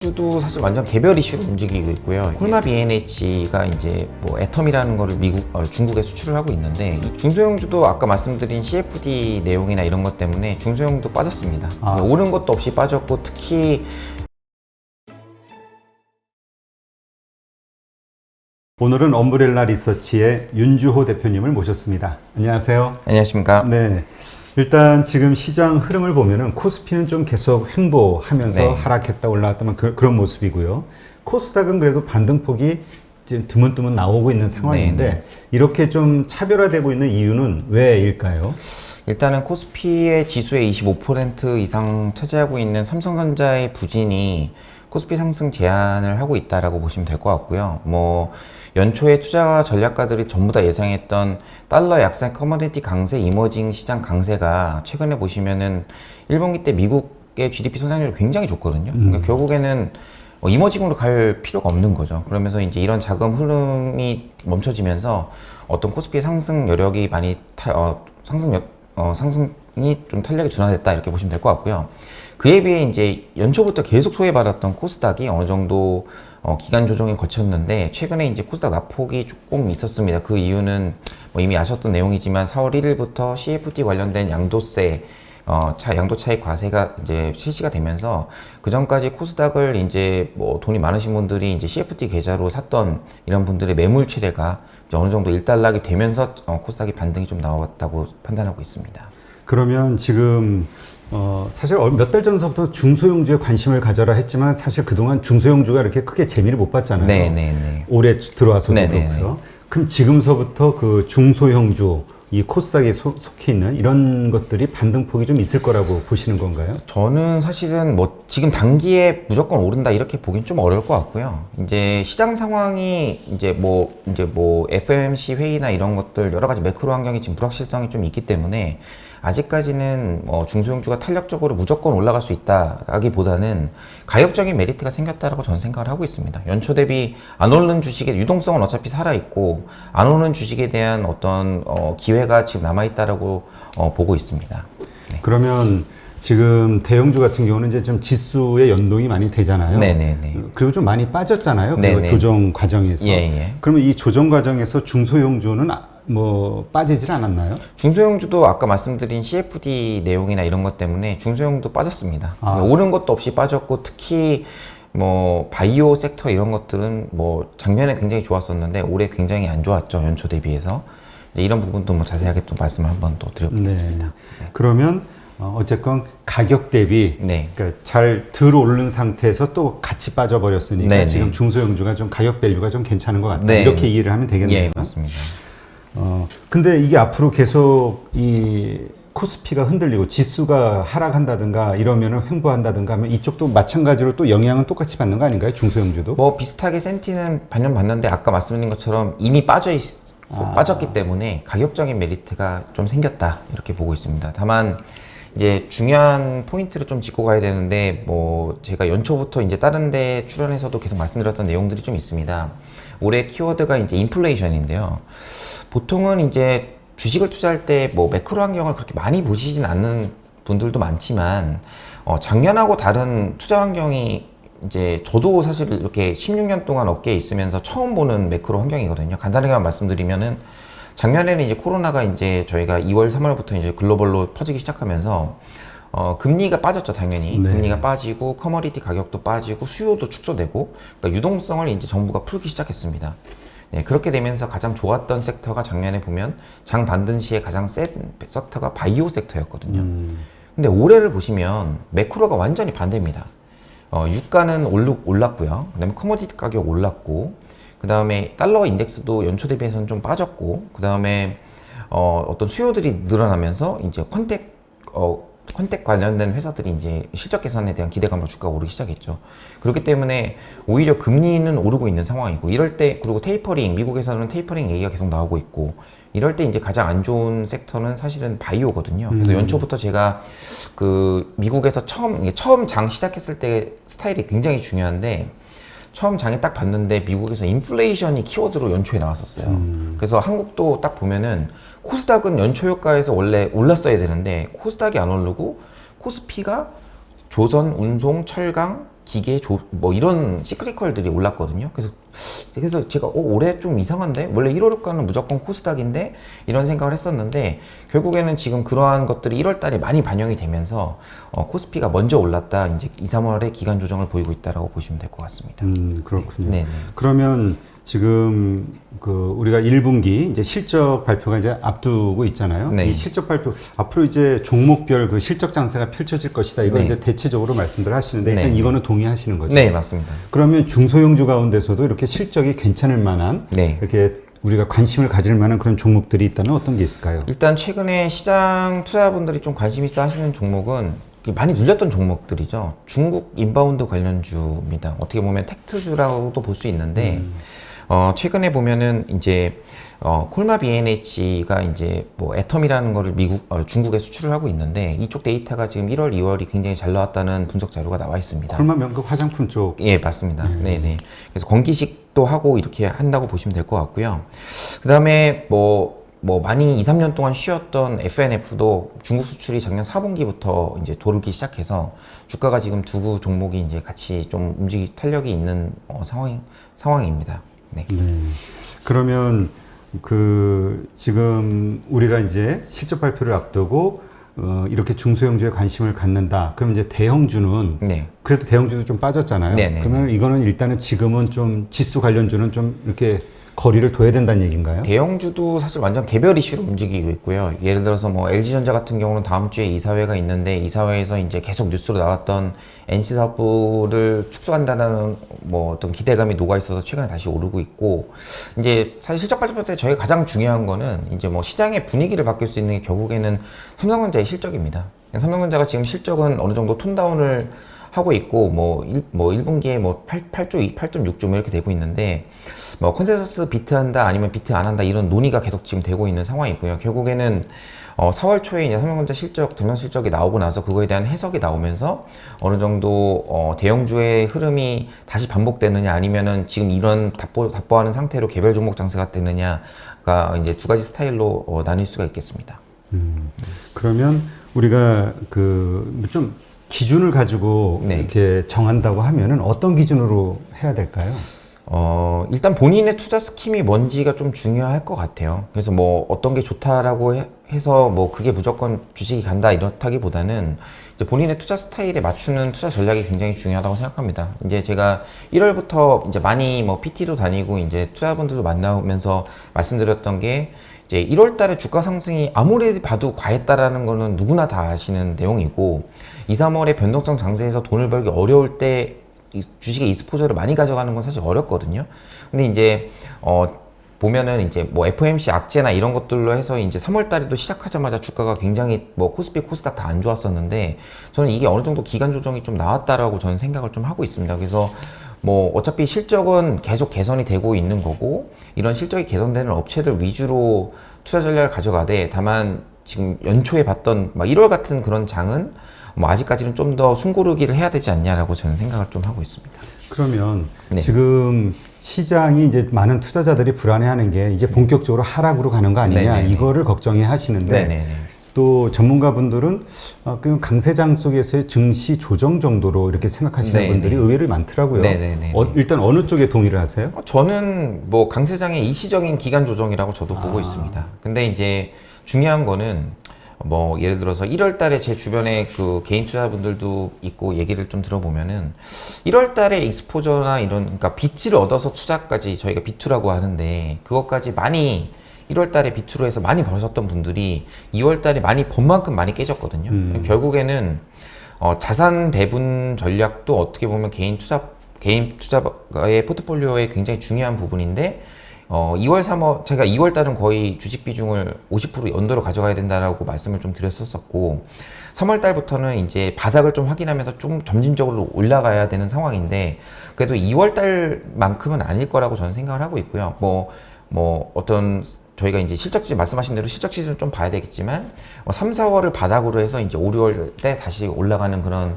주도 사실 완전 개별 이슈로 움직이고 있고요. 콜마 BNH가 이제 뭐 애텀이라는 거를 중국에 수출을 하고 있는데 이 중소형주도 아까 말씀드린 CFD 내용이나 이런 것 때문에 중소형도 빠졌습니다. 오른 것도 없이 빠졌고 특히 오늘은 엄브렐라 리서치의 윤주호 대표님을 모셨습니다. 안녕하세요. 안녕하십니까? 네. 일단 지금 시장 흐름을 보면은 코스피는 좀 계속 횡보하면서 네. 하락했다 올라왔다만 그런 모습이고요. 코스닥은 그래도 반등폭이 지금 드문드문 나오고 있는 상황인데 네, 네. 이렇게 좀 차별화되고 있는 이유는 왜일까요? 일단은 코스피의 지수의 25% 이상 차지하고 있는 삼성전자의 부진이 코스피 상승 제한을 하고 있다라고 보시면 될 것 같고요. 뭐 연초에 투자 전략가들이 전부 다 예상했던 달러 약세, 커머디티 강세, 이머징 시장 강세가 최근에 보시면은 1분기 때 미국의 GDP 성장률이 굉장히 좋거든요. 그러니까 결국에는 이머징으로 갈 필요가 없는 거죠. 그러면서 이제 이런 자금 흐름이 멈춰지면서 어떤 코스피의 상승 여력이 많이 상승이 좀 탄력이 둔화됐다 이렇게 보시면 될 것 같고요. 그에 비해 이제 연초부터 계속 소외받았던 코스닥이 어느 정도 기간 조정이 거쳤는데 최근에 이제 코스닥 낙폭이 조금 있었습니다. 그 이유는 뭐 이미 아셨던 내용이지만 4월 1일부터 CFD 관련된 양도세 양도 차익 과세가 이제 실시가 되면서 그 전까지 코스닥을 이제 뭐 돈이 많으신 분들이 이제 CFD 계좌로 샀던 이런 분들의 매물 출회가 이제 어느 정도 일단락이 되면서 코스닥이 반등이 좀 나왔다고 판단하고 있습니다. 그러면 지금 사실 몇 달 전서부터 중소형주에 관심을 가져라 했지만 사실 그동안 중소형주가 이렇게 크게 재미를 못 봤잖아요. 네네네. 올해 들어와서도 네네네. 그렇고요. 그럼 지금서부터 그 중소형주, 이 코스닥에 속해 있는 이런 것들이 반등폭이 좀 있을 거라고 보시는 건가요? 저는 사실은 뭐 지금 단기에 무조건 오른다 이렇게 보긴 좀 어려울 것 같고요. 이제 시장 상황이 이제 뭐 FOMC 회의나 이런 것들 여러 가지 매크로 환경이 지금 불확실성이 좀 있기 때문에 아직까지는 중소형주가 탄력적으로 무조건 올라갈 수 있다라기보다는 가격적인 메리트가 생겼다라고 저는 생각을 하고 있습니다. 연초 대비 안 오르는 주식의 유동성은 어차피 살아있고 안 오르는 주식에 대한 어떤 기회가 지금 남아있다라고 보고 있습니다. 네. 그러면 지금 대형주 같은 경우는 이제 좀 지수에 연동이 많이 되잖아요. 네네네. 그리고 좀 많이 빠졌잖아요. 그 네네. 조정 과정에서. 예. 그러면 이 조정 과정에서 중소형주는 뭐 빠지질 않았나요? 중소형주도 아까 말씀드린 CFD 내용이나 이런 것 때문에 중소형도 빠졌습니다. 오른 것도 없이 빠졌고 특히 뭐 바이오 섹터 이런 것들은 뭐 작년에 굉장히 좋았었는데 올해 굉장히 안 좋았죠. 연초 대비해서. 이런 부분도 뭐 자세하게 또 말씀을 한번 또 드려보겠습니다. 네. 그러면 어쨌건 가격 대비 네. 그러니까 잘 덜 오른 상태에서 또 같이 빠져버렸으니까 네네. 지금 중소형주가 좀 가격 밸류가 좀 괜찮은 것 같다. 네. 이렇게 이해를 하면 되겠네요. 예, 맞습니다. 근데 이게 앞으로 계속 이 코스피가 흔들리고 지수가 하락한다든가 이러면은 횡보한다든가 하면 이쪽도 마찬가지로 또 영향은 똑같이 받는 거 아닌가요? 중소형주도? 뭐 비슷하게 센티는 반영받는데 아까 말씀드린 것처럼 이미 빠졌기 때문에 가격적인 메리트가 좀 생겼다 이렇게 보고 있습니다. 다만 이제 중요한 포인트를 좀 짚고 가야 되는데 뭐 제가 연초부터 이제 다른 데 출연해서도 계속 말씀드렸던 내용들이 좀 있습니다. 올해 키워드가 이제 인플레이션인데요. 보통은 이제 주식을 투자할 때 뭐 매크로 환경을 그렇게 많이 보시진 않는 분들도 많지만 작년하고 다른 투자 환경이 이제 저도 사실 이렇게 16년 동안 업계에 있으면서 처음 보는 매크로 환경이거든요. 간단하게만 말씀드리면은 작년에는 이제 코로나가 이제 저희가 2월, 3월부터 이제 글로벌로 퍼지기 시작하면서 금리가 빠졌죠, 당연히. 네. 금리가 빠지고 커머디티 가격도 빠지고 수요도 축소되고 그러니까 유동성을 이제 정부가 풀기 시작했습니다. 네, 그렇게 되면서 가장 좋았던 섹터가 작년에 보면 장 반등 시에 가장 센 섹터가 바이오 섹터였거든요. 근데 올해를 보시면 매크로가 완전히 반대입니다. 유가는 올랐고요. 그다음에 커머디티 가격 올랐고, 그다음에 달러 인덱스도 연초 대비해서는 좀 빠졌고, 그다음에 어떤 수요들이 늘어나면서 이제 컨택 관련된 회사들이 이제 실적 개선에 대한 기대감으로 주가가 오르기 시작했죠. 그렇기 때문에 오히려 금리는 오르고 있는 상황이고 이럴 때 그리고 테이퍼링 미국에서는 테이퍼링 얘기가 계속 나오고 있고 이럴 때 이제 가장 안 좋은 섹터는 사실은 바이오거든요. 그래서 연초부터 제가 그 미국에서 처음 장 시작했을 때 스타일이 굉장히 중요한데 처음 장에 딱 봤는데 미국에서 인플레이션이 키워드로 연초에 나왔었어요. 그래서 한국도 딱 보면은 코스닥은 연초 효과에서 원래 올랐어야 되는데 코스닥이 안 오르고 코스피가 조선, 운송, 철강, 기계, 뭐 이런 시크릿컬들이 올랐거든요. 그래서 제가 올해 좀 이상한데? 원래 1월 효과는 무조건 코스닥인데? 이런 생각을 했었는데 결국에는 지금 그러한 것들이 1월 달에 많이 반영이 되면서 코스피가 먼저 올랐다. 이제 2, 3월에 기간 조정을 보이고 있다라고 보시면 될 것 같습니다. 그렇군요. 네. 그러면 지금 우리가 1분기 이제 실적 발표가 이제 앞두고 있잖아요. 네. 이 실적 발표 앞으로 이제 종목별 그 실적 장세가 펼쳐질 것이다. 이걸 네. 이제 대체적으로 말씀들 하시는데 일단 네. 이거는 동의하시는 거죠? 네, 맞습니다. 그러면 중소형주 가운데서도 이렇게 실적이 괜찮을 만한 네. 이렇게 우리가 관심을 가질 만한 그런 종목들이 있다면 어떤 게 있을까요? 일단 최근에 시장 투자자분들이 좀 관심 있어 하시는 종목은 많이 눌렸던 종목들이죠. 중국 인바운드 관련주입니다. 어떻게 보면 텍트주라고도 볼 수 있는데 최근에 보면은 이제 콜마 BNH가 이제 뭐 애텀이라는 거를 중국에 수출을 하고 있는데 이쪽 데이터가 지금 1월, 2월이 굉장히 잘 나왔다는 분석 자료가 나와 있습니다. 콜마 명극 화장품 쪽. 예, 맞습니다. 네네. 그래서 건기식도 하고 이렇게 한다고 보시면 될 것 같고요. 그 다음에 뭐 많이 2, 3년 동안 쉬었던 FNF도 중국 수출이 작년 4분기부터 이제 돌기 시작해서 주가가 지금 두 종목이 이제 같이 좀 탄력이 있는 상황입니다. 네. 그러면 지금 우리가 이제 실적 발표를 앞두고 이렇게 중소형주에 관심을 갖는다. 그럼 이제 대형주는 네. 그래도 대형주도 좀 빠졌잖아요. 네네. 그러면 이거는 일단은 지금은 좀 지수 관련주는 좀 이렇게 거리를 둬야 된다는 얘기인가요? 대형주도 사실 완전 개별 이슈로 움직이고 있고요. 예를 들어서 뭐 LG전자 같은 경우는 다음 주에 이사회가 있는데 이사회에서 이제 계속 뉴스로 나왔던 NC 사업부를 축소한다는 뭐 어떤 기대감이 녹아 있어서 최근에 다시 오르고 있고, 이제 사실 실적 발표 때 저희가 가장 중요한 거는 이제 뭐 시장의 분위기를 바뀔 수 있는 게 결국에는 삼성전자의 실적입니다. 삼성전자가 지금 실적은 어느 정도 톤다운을 하고 있고, 1분기에 8.6조 이렇게 되고 있는데, 뭐 컨센서스 비트한다 아니면 비트 안 한다 이런 논의가 계속 지금 되고 있는 상황이고요. 결국에는 4월 초에 이제 삼성전자 전면 실적이 나오고 나서 그거에 대한 해석이 나오면서 어느 정도 대형주의 흐름이 다시 반복되느냐 아니면은 지금 이런 답보하는 상태로 개별 종목 장세가 되느냐가 이제 두 가지 스타일로 나뉠 수가 있겠습니다. 그러면 우리가 좀 기준을 가지고 네. 이렇게 정한다고 하면은 어떤 기준으로 해야 될까요? 일단 본인의 투자 스킴이 뭔지가 좀 중요할 것 같아요. 그래서 뭐 어떤 게 좋다라고 해서 뭐 그게 무조건 주식이 간다 이렇다기보다는 이제 본인의 투자 스타일에 맞추는 투자 전략이 굉장히 중요하다고 생각합니다. 이제 제가 1월부터 이제 많이 뭐 PT도 다니고 이제 투자분들도 만나면서 말씀드렸던 게 이제 1월 달에 주가 상승이 아무리 봐도 과했다라는 거는 누구나 다 아시는 내용이고 2, 3월에 변동성 장세에서 돈을 벌기 어려울 때 주식의 익스포저를 많이 가져가는 건 사실 어렵거든요. 근데 이제 보면은 이제 뭐 FOMC 악재나 이런 것들로 해서 이제 3월 달에도 시작하자마자 주가가 굉장히 뭐 코스피, 코스닥 다 안 좋았었는데 저는 이게 어느 정도 기간 조정이 좀 나왔다라고 저는 생각을 좀 하고 있습니다. 그래서 뭐 어차피 실적은 계속 개선이 되고 있는 거고 이런 실적이 개선되는 업체들 위주로 투자 전략을 가져가되 다만 지금 연초에 봤던 막 1월 같은 그런 장은 뭐 아직까지는 좀 더 숨고르기를 해야 되지 않냐라고 저는 생각을 좀 하고 있습니다. 그러면 네. 지금 시장이 이제 많은 투자자들이 불안해하는 게 이제 본격적으로 하락으로 가는 거 아니냐 네네네. 이거를 걱정해 하시는데 네네네. 또 전문가분들은 그 강세장 속에서의 증시 조정 정도로 이렇게 생각하시는 네네. 분들이 의외로 많더라고요. 네네네. 일단 어느 쪽에 동의를 하세요? 저는 뭐 강세장의 일시적인 기간 조정이라고 저도 보고 있습니다. 근데 이제 중요한 거는 뭐 예를 들어서 1월 달에 제 주변에 그 개인 투자분들도 있고 얘기를 좀 들어보면은 1월 달에 익스포저나 이런 그러니까 빚을 얻어서 투자까지 저희가 비투라고 하는데 그것까지 많이 1월 달에 비투로 해서 많이 버셨던 분들이 2월 달에 많이 번 만큼 많이 깨졌거든요. 결국에는 자산 배분 전략도 어떻게 보면 개인 투자가의 포트폴리오의 굉장히 중요한 부분인데 2월, 3월, 제가 2월 달은 거의 주식 비중을 50% 연도로 가져가야 된다라고 말씀을 좀 드렸었고, 3월 달부터는 이제 바닥을 좀 확인하면서 좀 점진적으로 올라가야 되는 상황인데, 그래도 2월 달만큼은 아닐 거라고 저는 생각을 하고 있고요. 저희가 이제 실적지 말씀하신 대로 실적 시즌을 좀 봐야 되겠지만, 3, 4월을 바닥으로 해서 이제 5, 6월 때 다시 올라가는 그런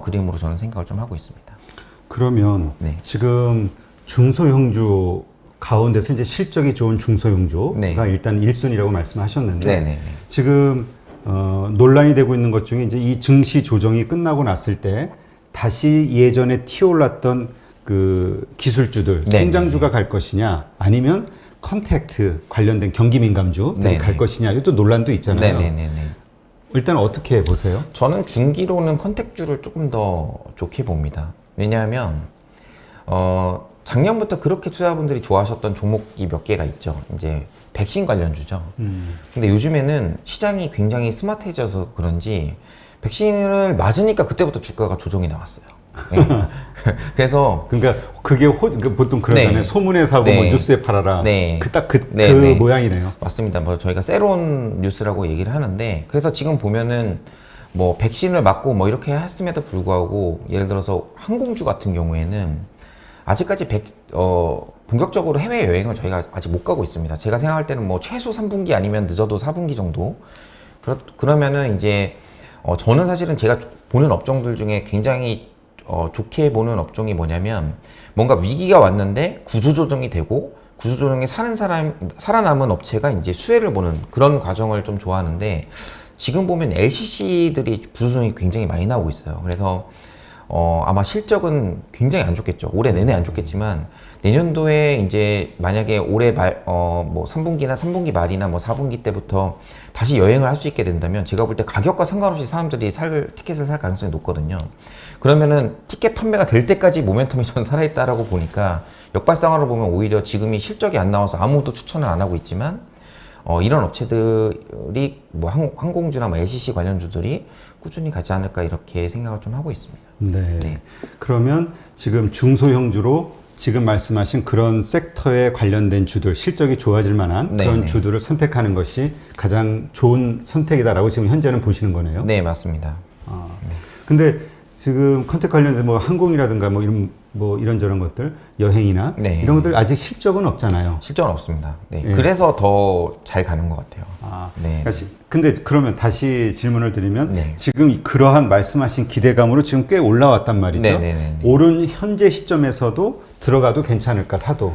그림으로 저는 생각을 좀 하고 있습니다. 그러면 네. 지금 중소형주 가운데서 이제 실적이 좋은 중소형주가 네. 일단 1순위라고 말씀하셨는데 네네. 지금 논란이 되고 있는 것 중에 이제 이 증시 조정이 끝나고 났을 때 다시 예전에 튀어올랐던 그 기술주들, 네, 성장주가 갈 것이냐, 아니면 컨택트 관련된 경기 민감주들이 네, 갈 네. 것이냐, 이것도 논란도 있잖아요. 네네네네. 일단 어떻게 보세요? 저는 중기로는 컨택주를 조금 더 좋게 봅니다. 왜냐하면 작년부터 그렇게 투자분들이 좋아하셨던 종목이 몇 개가 있죠. 이제 백신 관련주죠. 근데 요즘에는 시장이 굉장히 스마트해져서 그런지 백신을 맞으니까 그때부터 주가가 조정이 나왔어요. 네. 그래서 그러니까 그게 보통 그러잖아요. 네. 소문에 사고 네. 뭐 뉴스에 팔아라. 네. 그 네, 네. 모양이네요. 맞습니다. 뭐 저희가 세론 뉴스라고 얘기를 하는데, 그래서 지금 보면은 뭐 백신을 맞고 뭐 이렇게 했음에도 불구하고 예를 들어서 항공주 같은 경우에는 아직까지 본격적으로 해외 여행을 저희가 아직 못 가고 있습니다. 제가 생각할 때는 뭐 최소 3분기 아니면 늦어도 4분기 정도. 그러면은 이제 저는 사실은 제가 보는 업종들 중에 굉장히 좋게 보는 업종이 뭐냐면, 뭔가 위기가 왔는데 구조조정이 되고 구조조정에 살아남은 업체가 이제 수혜를 보는 그런 과정을 좀 좋아하는데, 지금 보면 LCC들이 구조조정이 굉장히 많이 나오고 있어요. 그래서 아마 실적은 굉장히 안 좋겠죠. 올해 내내 안 좋겠지만 내년도에 이제 만약에 올해 뭐 3분기나 3분기 말이나 뭐 4분기 때부터 다시 여행을 할 수 있게 된다면, 제가 볼 때 가격과 상관없이 사람들이 티켓을 살 가능성이 높거든요. 그러면은 티켓 판매가 될 때까지 모멘텀이 전 살아있다라고 보니까, 역발상으로 보면 오히려 지금이 실적이 안 나와서 아무도 추천을 안 하고 있지만 이런 업체들이 뭐 항공주나 뭐 LCC 관련주들이 꾸준히 가지 않을까 이렇게 생각을 좀 하고 있습니다. 네. 네. 그러면 지금 중소형주로 지금 말씀하신 그런 섹터에 관련된 주들, 실적이 좋아질 만한 네, 그런 네. 주들을 선택하는 것이 가장 좋은 선택이다라고 지금 현재는 보시는 거네요. 네, 맞습니다. 근데 지금 컨택 관련된 뭐 항공이라든가 뭐 이런저런 것들, 여행이나 네. 이런 것들 아직 실적은 없잖아요. 실적은 없습니다. 네. 예. 그래서 더 잘 가는 것 같아요. 네. 근데 그러면 다시 질문을 드리면 네. 지금 그러한 말씀하신 기대감으로 지금 꽤 올라왔단 말이죠. 네네네. 오른 현재 시점에서도 들어가도 괜찮을까, 사도?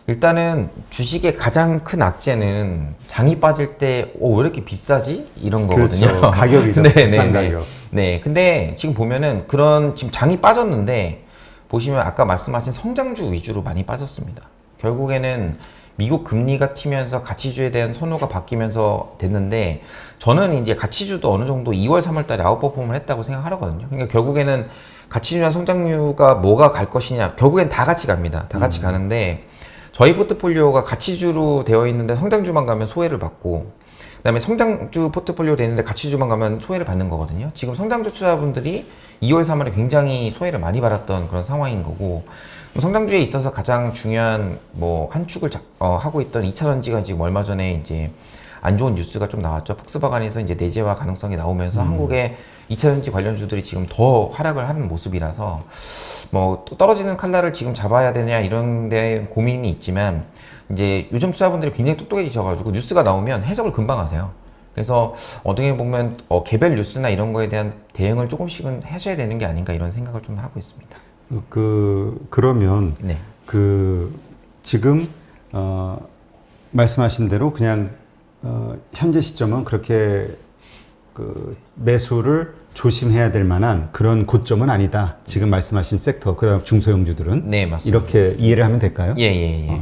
일단은 주식의 가장 큰 악재는 장이 빠질 때 왜 이렇게 비싸지? 이런 거거든요. 그렇죠. 가격이죠. 네, 비싼 네, 네. 가격. 네. 근데 지금 보면은 지금 장이 빠졌는데, 보시면 아까 말씀하신 성장주 위주로 많이 빠졌습니다. 결국에는 미국 금리가 튀면서 가치주에 대한 선호가 바뀌면서 됐는데, 저는 이제 가치주도 어느 정도 2월, 3월 달에 아웃퍼폼을 했다고 생각하거든요. 그러니까 결국에는 가치주나 성장주가 뭐가 갈 것이냐, 결국엔 다 같이 갑니다. 다 같이 가는데, 저희 포트폴리오가 가치주로 되어 있는데 성장주만 가면 소외를 받고, 그다음에 성장주 포트폴리오 되어 있는데 가치주만 가면 소외를 받는 거거든요. 지금 성장주 투자분들이 2월, 3월에 굉장히 소외를 많이 받았던 그런 상황인 거고, 성장주에 있어서 가장 중요한 뭐 한 축을 하고 있던 2차전지가 지금 얼마 전에 이제 안 좋은 뉴스가 좀 나왔죠. 폭스바겐에서 이제 내재화 가능성이 나오면서 한국의 2차전지 관련주들이 지금 더 하락을 하는 모습이라서, 뭐 또 떨어지는 칼날을 지금 잡아야 되냐 이런 데 고민이 있지만, 이제 요즘 투자분들이 굉장히 똑똑해지셔가지고 뉴스가 나오면 해석을 금방 하세요. 그래서 어떻게 보면 개별 뉴스나 이런 거에 대한 대응을 조금씩은 하셔야 되는 게 아닌가 이런 생각을 좀 하고 있습니다. 그러면 네. 지금 말씀하신 대로 그냥 현재 시점은 그렇게 매수를 조심해야 될 만한 그런 고점은 아니다. 지금 말씀하신 섹터, 그다음 중소형주들은 네, 맞습니다. 이렇게 이해를 하면 될까요? 예.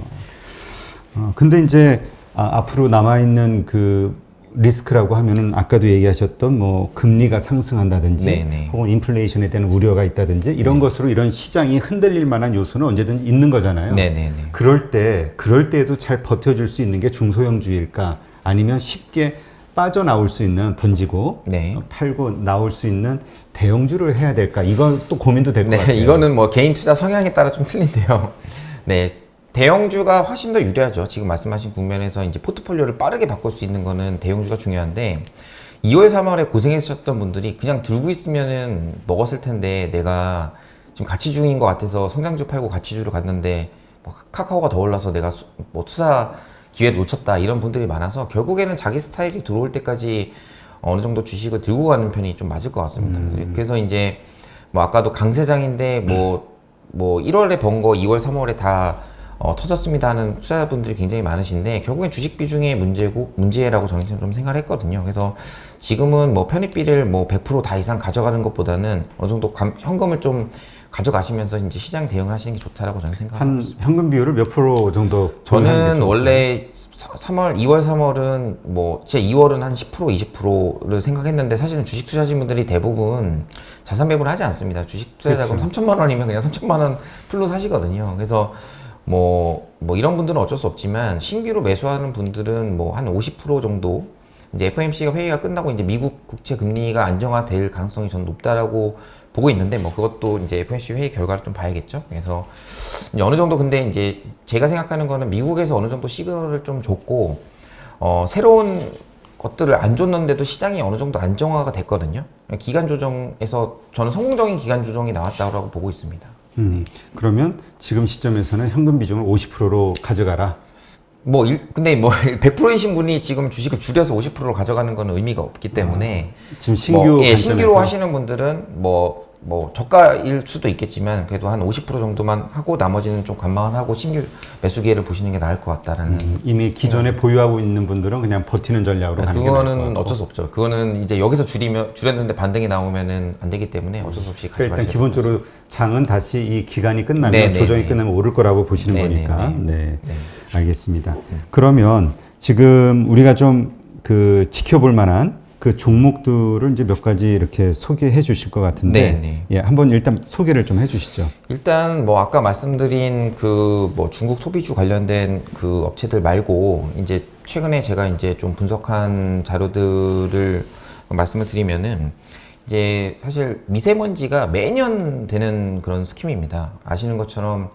근데 이제 앞으로 남아 있는 그 리스크라고 하면은 아까도 얘기하셨던 뭐 금리가 상승한다든지 네네. 혹은 인플레이션에 대한 우려가 있다든지 이런 것으로 이런 시장이 흔들릴 만한 요소는 언제든지 있는 거잖아요. 네네네. 그럴 때에도 잘 버텨줄 수 있는 게 중소형주일까, 아니면 쉽게 빠져나올 수 있는, 던지고 네. 팔고 나올 수 있는 대형주를 해야 될까? 이건 또 고민도 될 것 같아요. 이거는 뭐 개인 투자 성향에 따라 좀 틀린데요. 네. 대형주가 훨씬 더 유리하죠. 지금 말씀하신 국면에서 이제 포트폴리오를 빠르게 바꿀 수 있는 거는 대형주가 중요한데, 2월, 3월에 고생했었던 분들이 그냥 들고 있으면은 먹었을 텐데, 내가 지금 가치주인 것 같아서 성장주 팔고 가치주로 갔는데 뭐 카카오가 더 올라서 내가 뭐 투자 기회 놓쳤다, 이런 분들이 많아서 결국에는 자기 스타일이 들어올 때까지 어느 정도 주식을 들고 가는 편이 좀 맞을 것 같습니다. 그래서 이제 뭐 아까도 강세장인데 뭐 1월에 번 거 2월, 3월에 다 터졌습니다 하는 투자자분들이 굉장히 많으신데 결국엔 주식 비중의 문제라고 저는 좀 생각을 했거든요. 그래서 지금은 뭐 편입비를 뭐 100% 다 이상 가져가는 것보다는 어느 정도 현금을 좀 가져가시면서 이제 시장 대응을 하시는 게 좋다라고 저는 생각하고 한 있습니다. 현금 비율을 몇 프로 정도? 저는 원래 2월, 3월은 뭐, 제 2월은 한 10%, 20%를 생각했는데 사실은 주식 투자하신 분들이 대부분 자산 배분을 하지 않습니다. 주식 투자 자금 그렇죠. 3천만 원이면 그냥 3천만 원 풀로 사시거든요. 그래서 뭐 이런 분들은 어쩔 수 없지만 신규로 매수하는 분들은 뭐 한 50% 정도 이제 FOMC가 회의가 끝나고 이제 미국 국채 금리가 안정화될 가능성이 저는 높다라고 보고 있는데 뭐 그것도 이제 FOMC 회의 결과를 좀 봐야겠죠. 그래서 이제 어느 정도 근데 이제 제가 생각하는 거는 미국에서 어느 정도 시그널을 좀 줬고 새로운 것들을 안 줬는데도 시장이 어느 정도 안정화가 됐거든요. 기간 조정에서 저는 성공적인 기간 조정이 나왔다고 보고 있습니다. 그러면 지금 시점에서는 현금 비중을 50%로 가져가라. 근데 100%이신 분이 지금 주식을 줄여서 50%로 가져가는 건 의미가 없기 때문에 지금 신규 신규로 관점에서. 하시는 분들은 저가일 수도 있겠지만 그래도 한 50% 정도만 하고 나머지는 좀 관망하고 신규 매수 기회를 보시는 게 나을 것 같다라는. 이미 기존에 보유하고 있는 분들은 그냥 버티는 전략으로 가는 게 나을 것 그거는 같고. 어쩔 수 없죠. 그거는 이제 여기서 줄였는데 반등이 나오면은 안 되기 때문에 어쩔 수 없이 그러니까 가져가셔야 일단 기본적으로 장은 다시 이 기간이 끝나면 네, 네, 조정이 네. 끝나면 오를 거라고 보시는 네, 거니까. 네, 네, 알겠습니다. 그러면 지금 우리가 좀 그 지켜볼 만한 그 종목들을 이제 몇 가지 이렇게 소개해 주실 것 같은데, 네, 네. 예, 한번 일단 소개를 좀 해주시죠. 일단 아까 말씀드린 중국 소비주 관련된 그 업체들 말고 이제 최근에 제가 이제 좀 분석한 자료들을 말씀을 드리면은 이제 사실 미세먼지가 매년 되는 그런 스킴입니다. 아시는 것처럼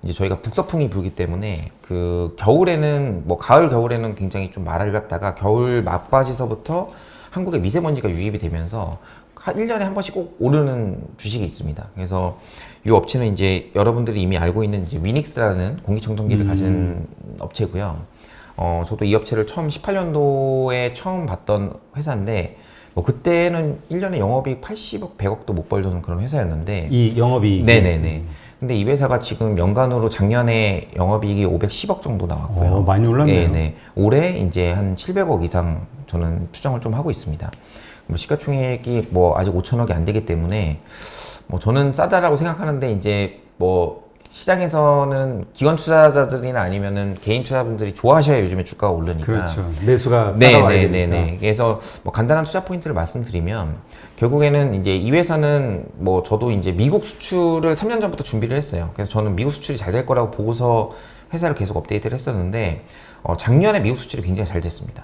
이제 저희가 북서풍이 불기 때문에 그 겨울에는 가을 겨울에는 굉장히 좀 맑았다가 겨울 막바지서부터 한국에 미세먼지가 유입이 되면서 1년에 한 번씩 꼭 오르는 주식이 있습니다. 그래서 이 업체는 이제 여러분들이 이미 알고 있는 이제 위닉스라는 공기청정기를 가진 업체고요. 저도 이 업체를 18년도에 처음 봤던 회사인데 그때는 1년에 영업이익 80억, 100억도 못 벌던 그런 회사였는데 이 영업이 네네네. 근데 이 회사가 지금 연간으로 작년에 영업이익이 510억 정도 나왔고요. 많이 올랐네요. 네네. 올해 이제 한 700억 이상 저는 추정을 좀 하고 있습니다. 시가총액이 아직 5천억이 안 되기 때문에 저는 싸다라고 생각하는데 이제 시장에서는 기관 투자자들이나 아니면은 개인 투자분들이 좋아하셔야 요즘에 주가가 오르니까. 그렇죠. 매수가 따라와야 되니까. 그래서 간단한 투자 포인트를 말씀드리면 결국에는 이제 이 회사는 저도 이제 미국 수출을 3년 전부터 준비를 했어요. 그래서 저는 미국 수출이 잘 될 거라고 보고서 회사를 계속 업데이트를 했었는데 작년에 미국 수출이 굉장히 잘 됐습니다.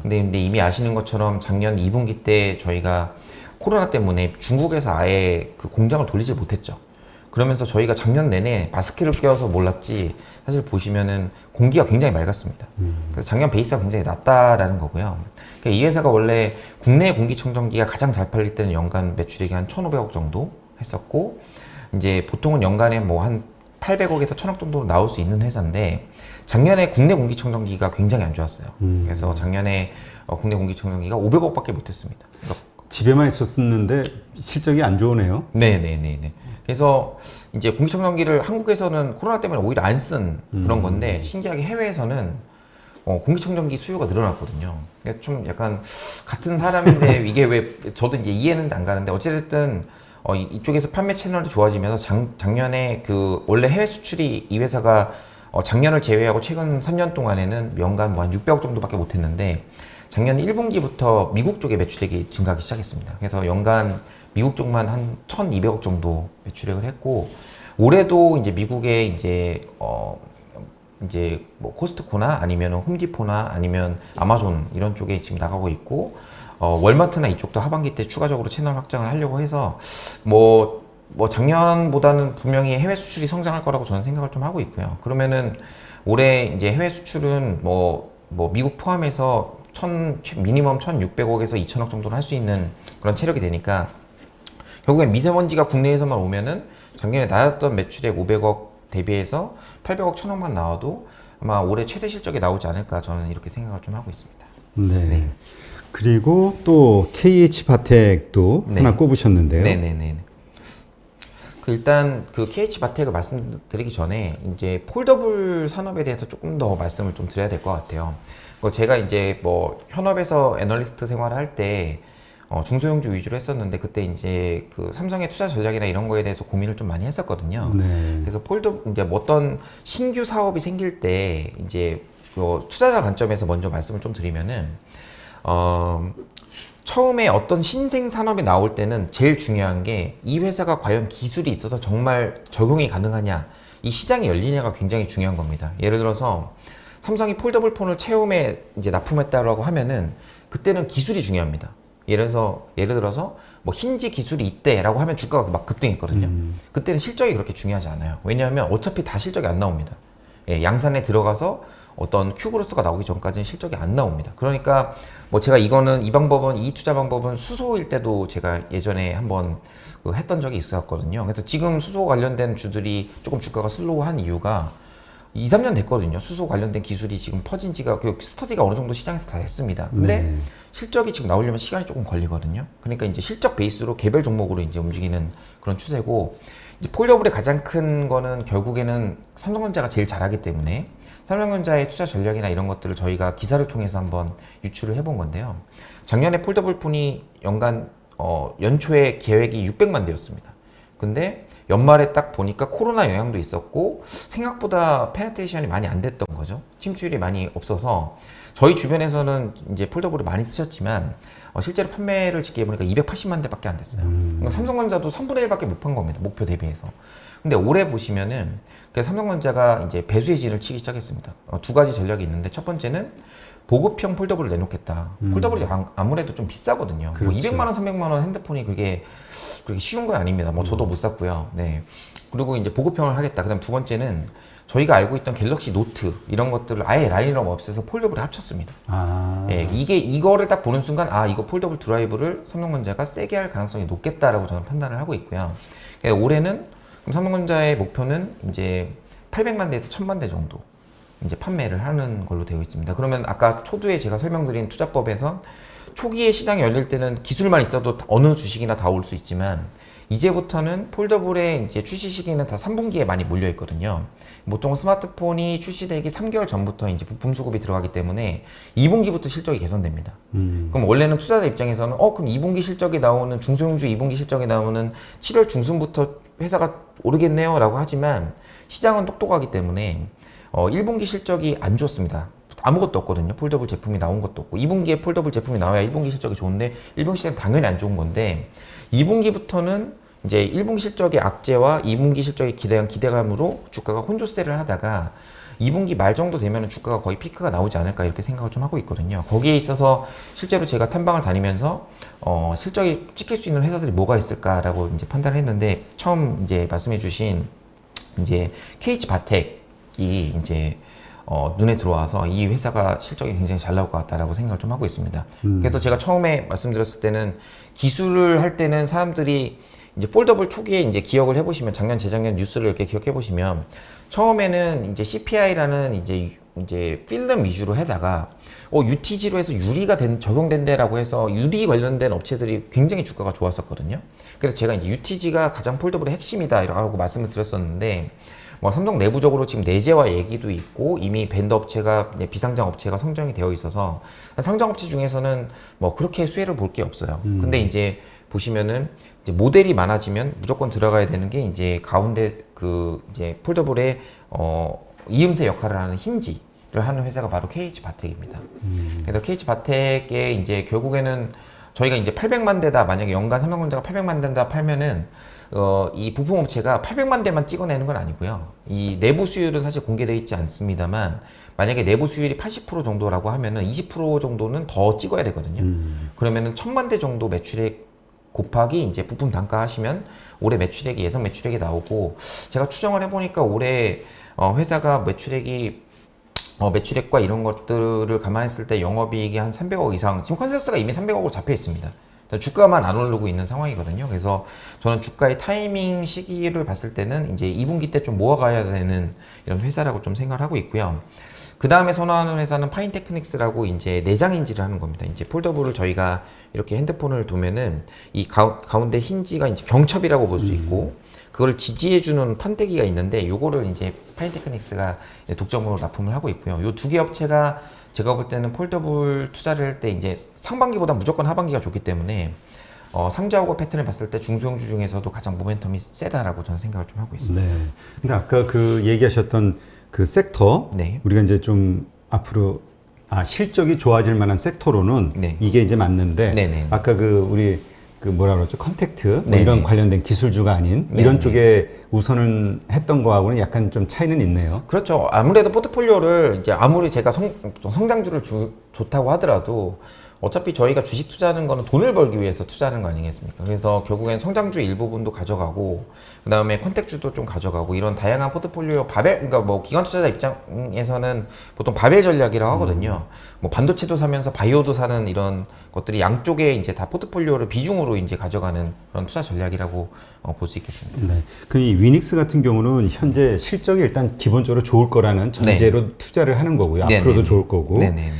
근데 이미 아시는 것처럼 작년 2분기 때 저희가 코로나 때문에 중국에서 아예 그 공장을 돌리지 못했죠. 그러면서 저희가 작년 내내 마스크를 껴서 몰랐지 사실 보시면은 공기가 굉장히 맑았습니다. 그래서 작년 베이스가 굉장히 낮다라는 거고요. 그러니까 이 회사가 원래 국내 공기청정기가 가장 잘 팔릴 때는 연간 매출액이 한 1,500억 정도 했었고 이제 보통은 연간에 한 800억에서 1,000억 정도 나올 수 있는 회사인데 작년에 국내 공기청정기가 굉장히 안 좋았어요. 그래서 작년에 국내 공기청정기가 500억밖에 못했습니다. 그러니까 집에만 있었는데 실적이 안 좋으네요. 네네네네. 그래서 이제 공기청정기를 한국에서는 코로나 때문에 오히려 안 쓴 그런 건데 신기하게 해외에서는 공기청정기 수요가 늘어났거든요. 그러니까 좀 약간 같은 사람인데 이게 왜 저도 이제 이해는 안 가는데 어찌됐든 이쪽에서 판매 채널이 좋아지면서 작년에 원래 해외 수출이 이 회사가 작년을 제외하고 최근 3년 동안에는 연간 한 600억 정도밖에 못했는데 작년 1분기부터 미국 쪽에 매출액이 증가하기 시작했습니다. 그래서 연간 미국 쪽만 한 1,200억 정도 매출액을 했고 올해도 이제 미국에 이제 코스트코나 아니면 홈디포나 아니면 아마존 이런 쪽에 지금 나가고 있고 월마트나 이쪽도 하반기 때 추가적으로 채널 확장을 하려고 해서 작년보다는 분명히 해외 수출이 성장할 거라고 저는 생각을 좀 하고 있고요. 그러면은 올해 이제 해외 수출은 미국 포함해서 미니멈 1,600억에서 2,000억 정도는 할 수 있는 그런 체력이 되니까 결국엔 미세먼지가 국내에서만 오면은 작년에 낮았던 매출액 500억 대비해서 800억, 1,000억만 나와도 아마 올해 최대 실적이 나오지 않을까 저는 이렇게 생각을 좀 하고 있습니다. 네. 그리고 또 KH바텍도 네. 하나 꼽으셨는데요. 네네네. 일단 그 KH 바텍을 말씀드리기 전에 이제 폴더블 산업에 대해서 조금 더 말씀을 좀 드려야 될 것 같아요. 제가 이제 뭐 현업에서 애널리스트 생활을 할 때 중소형주 위주로 했었는데 그때 이제 그 삼성의 투자 전략이나 이런 거에 대해서 고민을 좀 많이 했었거든요. 네. 그래서 이제 뭐 어떤 신규 사업이 생길 때 이제 투자자 관점에서 먼저 말씀을 좀 드리면은 처음에 어떤 신생 산업이 나올 때는 제일 중요한 게 이 회사가 과연 기술이 있어서 정말 적용이 가능하냐, 이 시장이 열리냐가 굉장히 중요한 겁니다. 예를 들어서 삼성이 폴더블 폰을 체험에 이제 납품했다라고 하면은 그때는 기술이 중요합니다. 예를 들어서 뭐 힌지 기술이 있대라고 하면 주가가 막 급등했거든요. 그때는 실적이 그렇게 중요하지 않아요. 왜냐하면 어차피 다 실적이 안 나옵니다. 예, 양산에 들어가서 어떤 큐브로스가 나오기 전까지는 실적이 안 나옵니다. 그러니까 뭐 제가 이 투자 방법은 수소일 때도 제가 예전에 한번 했던 적이 있었거든요. 그래서 지금 수소 관련된 주들이 조금 주가가 슬로우한 이유가 2, 3년 됐거든요. 수소 관련된 기술이 지금 퍼진 지가 그 스터디가 어느 정도 시장에서 다 됐습니다. 근데 네. 실적이 지금 나오려면 시간이 조금 걸리거든요. 그러니까 이제 실적 베이스로 개별 종목으로 이제 움직이는 그런 추세고, 이제 폴더블의 가장 큰 거는 결국에는 삼성전자가 제일 잘하기 때문에 삼성전자의 투자 전략이나 이런 것들을 저희가 기사를 통해서 한번 유출을 해본 건데요. 작년에 폴더블 폰이 연초에 계획이 600만 대였습니다. 근데 연말에 딱 보니까 코로나 영향도 있었고 생각보다 페네트레이션이 많이 안 됐던 거죠. 침투율이 많이 없어서 저희 주변에서는 이제 폴더블을 많이 쓰셨지만 실제로 판매를 짓게 해보니까 280만 대밖에 안 됐어요. 그러니까 삼성전자도 3분의 1밖에 못 판 겁니다. 목표 대비해서. 근데 올해 보시면은 삼성전자가 이제 배수의 진을 치기 시작했습니다. 두 가지 전략이 있는데 첫 번째는 보급형 폴더블을 내놓겠다. 폴더블이 아무래도 좀 비싸거든요. 그렇죠. 뭐 200만 원, 300만 원 핸드폰이 그렇게 쉬운 건 아닙니다. 뭐 저도 못 샀고요. 네. 그리고 이제 보급형을 하겠다. 그다음 두 번째는 저희가 알고 있던 갤럭시 노트 이런 것들을 아예 라인업 없애서 폴더블에 합쳤습니다. 예, 이거를 딱 보는 순간 이거 폴더블 드라이브를 삼성전자가 세게 할 가능성이 높겠다라고 저는 판단을 하고 있고요. 그러니까 올해는 그럼 삼성전자의 목표는 이제 800만 대에서 1000만 대 정도 이제 판매를 하는 걸로 되어 있습니다. 그러면 아까 초두에 제가 설명드린 투자법에서 초기에 시장이 열릴 때는 기술만 있어도 어느 주식이나 다 올 수 있지만 이제부터는 폴더블의 이제 출시 시기는 다 3분기에 많이 몰려 있거든요. 보통 스마트폰이 출시되기 3개월 전부터 이제 부품 수급이 들어가기 때문에 2분기부터 실적이 개선됩니다. 그럼 원래는 투자자 입장에서는 그럼 2분기 실적이 나오는 중소형주 2분기 실적이 나오는 7월 중순부터 회사가 오르겠네요 라고 하지만 시장은 똑똑하기 때문에 1분기 실적이 안 좋습니다. 아무것도 없거든요. 폴더블 제품이 나온 것도 없고 2분기에 폴더블 제품이 나와야 1분기 실적이 좋은데 1분기 실적은 당연히 안 좋은 건데 2분기부터는 이제 1분기 실적의 악재와 2분기 실적에 기대한 기대감으로 주가가 혼조세를 하다가 2분기 말 정도 되면 주가가 거의 피크가 나오지 않을까 이렇게 생각을 좀 하고 있거든요. 거기에 있어서 실제로 제가 탐방을 다니면서 실적이 찍힐 수 있는 회사들이 뭐가 있을까라고 이제 판단을 했는데 처음 이제 말씀해주신 이제 KH 바텍이 이제 눈에 들어와서 이 회사가 실적이 굉장히 잘 나올 것 같다라고 생각을 좀 하고 있습니다. 그래서 제가 처음에 말씀드렸을 때는 기술을 할 때는 사람들이 이제 폴더블 초기에 이제 기억을 해보시면 작년, 재작년 뉴스를 이렇게 기억해 보시면 처음에는 이제 CPI라는 이제 필름 위주로 해다가 UTG로 해서 유리가 적용된다라고 해서 유리 관련된 업체들이 굉장히 주가가 좋았었거든요. 그래서 제가 이제 UTG가 가장 폴더블의 핵심이다라고 말씀을 드렸었는데 뭐 삼성 내부적으로 지금 내재화 얘기도 있고 이미 벤더 업체가 비상장 업체가 선정이 되어 있어서 상장 업체 중에서는 뭐 그렇게 수혜를 볼 게 없어요. 근데 이제 보시면은 이제 모델이 많아지면 무조건 들어가야 되는 게 이제 가운데 이제 폴더블의 이음새 역할을 하는 힌지를 하는 회사가 바로 KH 바텍입니다. 그래서 KH 바텍의 이제 결국에는 저희가 이제 800만 대다 만약에 연간 삼성전자가 800만 대다 팔면은 이 부품 업체가 800만 대만 찍어내는 건 아니고요. 이 내부 수율은 사실 공개되어 있지 않습니다만 만약에 내부 수율이 80% 정도라고 하면은 20% 정도는 더 찍어야 되거든요. 그러면은 1000만 대 정도 매출액 곱하기 이제 부품 단가 하시면 올해 매출액이 예상 매출액이 나오고 제가 추정을 해보니까 올해 회사가 매출액과 이런 것들을 감안했을 때 영업이익이 한 300억 이상 지금 컨센서스가 이미 300억으로 잡혀 있습니다. 주가만 안 오르고 있는 상황이거든요. 그래서 저는 주가의 타이밍 시기를 봤을 때는 이제 2분기 때 좀 모아가야 되는 이런 회사라고 좀 생각을 하고 있고요. 그 다음에 선호하는 회사는 파인테크닉스라고 이제 내장 힌지를 하는 겁니다. 이제 폴더블을 저희가 이렇게 핸드폰을 두면은 이 가운데 힌지가 이제 경첩이라고 볼 수 있고 그걸 지지해주는 판때기가 있는데 요거를 이제 파인테크닉스가 독점으로 납품을 하고 있고요. 요 두 개 업체가 제가 볼 때는 폴더블 투자를 할 때 이제 상반기보다 무조건 하반기가 좋기 때문에 상자하고 패턴을 봤을 때 중소형주 중에서도 가장 모멘텀이 세다라고 저는 생각을 좀 하고 있습니다. 네. 근데 아까 그 얘기하셨던 그 섹터, 네. 우리가 이제 좀 앞으로 실적이 좋아질 만한 섹터로는 네. 이게 이제 맞는데 네네. 아까 그 우리 그 뭐라 그러죠? 컨택트 뭐 네네. 이런 관련된 기술주가 아닌 네네. 이런 쪽에 우선은 했던 거하고는 약간 좀 차이는 있네요. 그렇죠. 아무래도 포트폴리오를 이제 아무리 제가 성장주를 좋다고 하더라도 어차피 저희가 주식 투자하는 거는 돈을 벌기 위해서 투자하는 거 아니겠습니까? 그래서 결국엔 성장주 일부분도 가져가고 그 다음에 컨택주도 좀 가져가고 이런 다양한 포트폴리오 바벨, 그러니까 뭐 기관 투자자 입장에서는 보통 바벨 전략이라고 하거든요. 뭐 반도체도 사면서 바이오도 사는 이런 것들이 양쪽에 이제 다 포트폴리오를 비중으로 이제 가져가는 그런 투자 전략이라고 볼 수 있겠습니다. 네. 그 이 위닉스 같은 경우는 현재 실적이 일단 기본적으로 좋을 거라는 전제로 투자를 하는 거고요. 앞으로도 네네네. 좋을 거고. 네네네.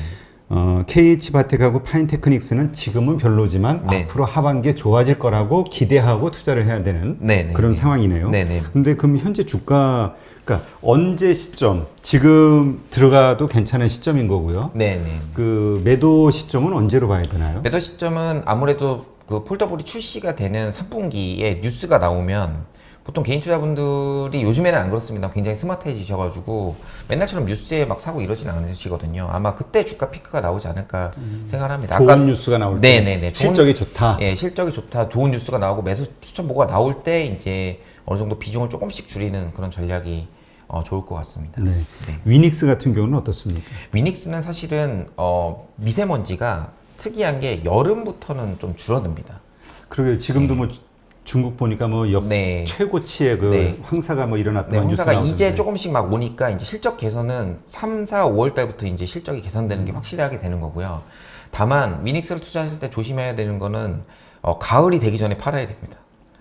KH바텍하고 파인테크닉스는 지금은 별로지만 네. 앞으로 하반기에 좋아질 거라고 기대하고 투자를 해야 되는 네네. 그런 상황이네요. 네네. 근데 그럼 현재 주가, 그러니까 언제 시점, 지금 들어가도 괜찮은 시점인 거고요. 네네. 그 매도 시점은 언제로 봐야 되나요? 매도 시점은 아무래도 그 폴더블이 출시가 되는 3분기에 뉴스가 나오면 보통 개인 투자분들이 요즘에는 안 그렇습니다. 굉장히 스마트해지셔가지고 맨날처럼 뉴스에 막 사고 이러진 않으시거든요. 아마 그때 주가 피크가 나오지 않을까 생각합니다. 좋은 뉴스가 나올 때 네네네. 실적이 좋다. 예, 실적이 좋다. 좋은 뉴스가 나오고 매수 추천 보고가 나올 때 이제 어느 정도 비중을 조금씩 줄이는 그런 전략이 좋을 것 같습니다. 네. 네. 위닉스 같은 경우는 어떻습니까? 위닉스는 사실은 미세먼지가 특이한 게 여름부터는 좀 줄어듭니다. 그러게 지금도 뭐 중국 보니까 뭐 네. 최고치의 그 네. 황사가 뭐 일어났다는 네, 뉴스 홍사가 나오던데. 이제 조금씩 막 오니까 이제 실적 개선은 3, 4, 5월 달부터 이제 실적이 개선되는 게 확실하게 되는 거고요. 다만 위닉스를 투자하실 때 조심해야 되는 거는 가을이 되기 전에 팔아야 됩니다.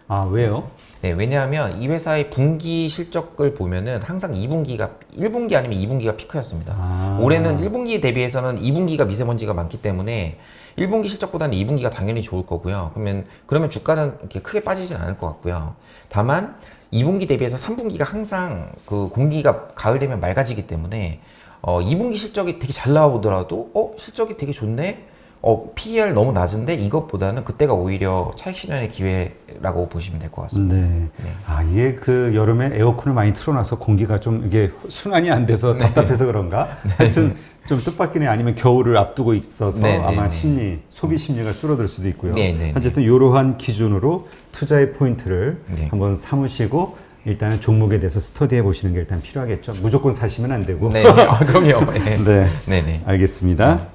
아, 왜요? 네, 왜냐하면 이 회사의 분기 실적을 보면은 항상 2분기가 1분기 아니면 2분기가 피크였습니다. 올해는 1분기 대비해서는 2분기가 미세먼지가 많기 때문에 1분기 실적보다는 2분기가 당연히 좋을 거고요. 그러면 주가는 이렇게 크게 빠지진 않을 것 같고요. 다만 2분기 대비해서 3분기가 항상 그 공기가 가을 되면 맑아지기 때문에 2분기 실적이 되게 잘 나오더라도 실적이 되게 좋네. PER 너무 낮은데 이것보다는 그때가 오히려 차익 실현의 기회라고 보시면 될 것 같습니다. 네. 이게 그 여름에 에어컨을 많이 틀어놔서 공기가 좀 이게 순환이 안 돼서 답답해서 그런가? 하여튼 좀 뜻밖이네. 아니면 겨울을 앞두고 있어서 네, 아마 네. 소비 심리가 줄어들 수도 있고요. 네, 네, 네. 어쨌든 이러한 기준으로 투자의 포인트를 네. 한번 삼으시고 일단은 종목에 대해서 스터디해 보시는 게 일단 필요하겠죠. 무조건 사시면 안 되고. 네, 그럼요. 네. 네. 네, 네. 알겠습니다.